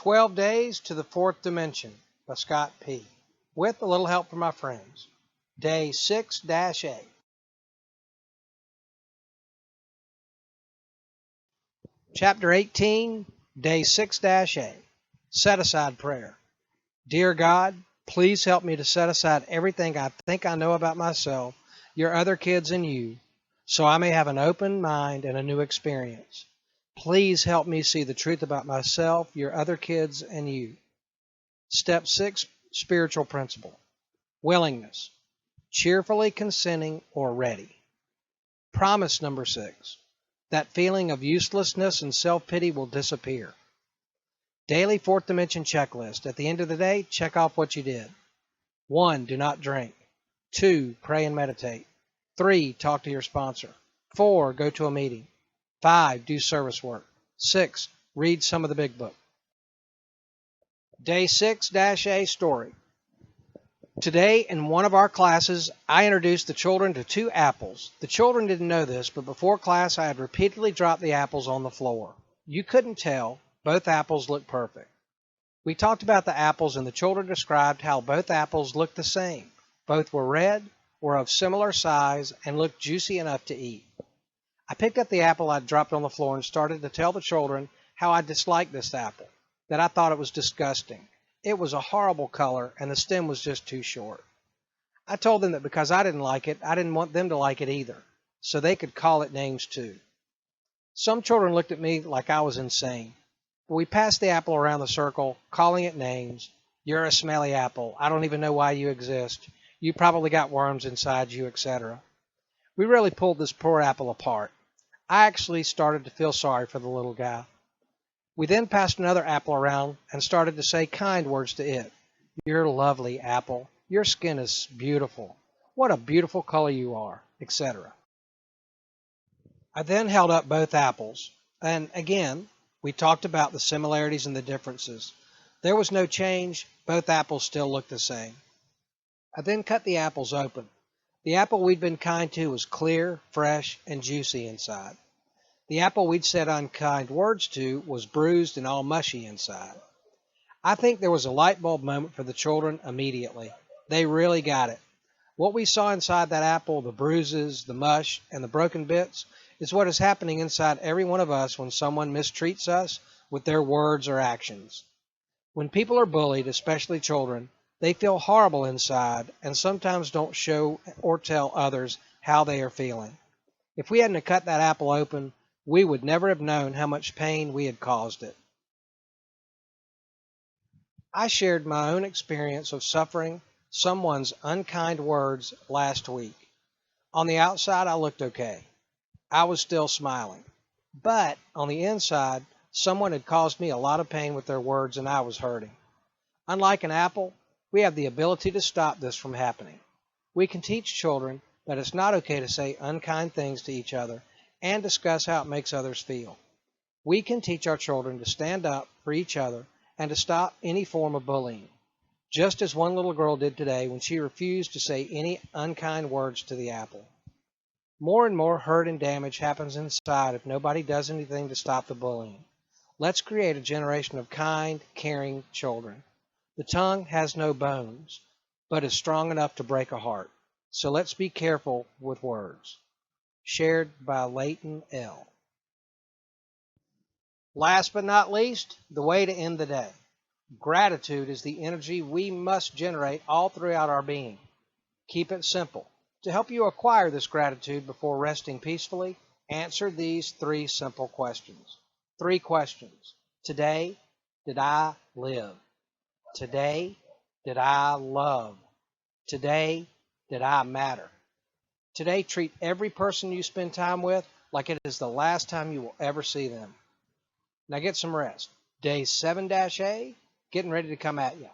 12 Days to the Fourth Dimension by Scott P. With a little help from my friends. Day 6-A. Chapter 18, Day 6-A. Set Aside Prayer. Dear God, please help me to set aside everything I think I know about myself, your other kids, and you, so I may have an open mind and a new experience. Please help me see the truth about myself, your other kids, and you. Step 6, Spiritual Principle. Willingness. Cheerfully consenting or ready. Promise number 6. That feeling of uselessness and self-pity will disappear. Daily Fourth Dimension Checklist. At the end of the day, check off what you did. 1. Do not drink. 2. Pray and meditate. 3. Talk to your sponsor. 4. Go to a meeting. 5. Do service work. 6. Read some of the big book. Day 6-A story. Today, in one of our classes, I introduced the children to 2 apples. The children didn't know this, but before class I had repeatedly dropped the apples on the floor. You couldn't tell. Both apples looked perfect. We talked about the apples, and the children described how both apples looked the same. Both were red, were of similar size, and looked juicy enough to eat. I picked up the apple I'd dropped on the floor and started to tell the children how I disliked this apple, that I thought it was disgusting. It was a horrible color, and the stem was just too short. I told them that because I didn't like it, I didn't want them to like it either, so they could call it names too. Some children looked at me like I was insane. But we passed the apple around the circle, calling it names. You're a smelly apple. I don't even know why you exist. You probably got worms inside you, etc. We really pulled this poor apple apart. I actually started to feel sorry for the little guy. We then passed another apple around and started to say kind words to it. You're lovely, apple. Your skin is beautiful. What a beautiful color you are, etc. I then held up both apples, and again, we talked about the similarities and the differences. There was no change. Both apples still looked the same. I then cut the apples open. The apple we'd been kind to was clear, fresh, and juicy inside. The apple we'd said unkind words to was bruised and all mushy inside. I think there was a light bulb moment for the children immediately. They really got it. What we saw inside that apple, the bruises, the mush, and the broken bits, is what is happening inside every one of us when someone mistreats us with their words or actions. When people are bullied, especially children, they feel horrible inside and sometimes don't show or tell others how they are feeling. If we hadn't cut that apple open, we would never have known how much pain we had caused it. I shared my own experience of suffering someone's unkind words last week. On the outside, I looked okay. I was still smiling. But on the inside, someone had caused me a lot of pain with their words and I was hurting. Unlike an apple, we have the ability to stop this from happening. We can teach children that it's not okay to say unkind things to each other and discuss how it makes others feel. We can teach our children to stand up for each other and to stop any form of bullying, just as one little girl did today when she refused to say any unkind words to the apple. More and more hurt and damage happens inside if nobody does anything to stop the bullying. Let's create a generation of kind, caring children. The tongue has no bones, but is strong enough to break a heart. So let's be careful with words. Shared by Leighton L. Last but not least, the way to end the day. Gratitude is the energy we must generate all throughout our being. Keep it simple. To help you acquire this gratitude before resting peacefully, answer these 3 simple questions. 3 questions. Today, did I live? Today, did I love? Today, did I matter? Today, treat every person you spend time with like it is the last time you will ever see them. Now get some rest. Day 7-A, getting ready to come at you.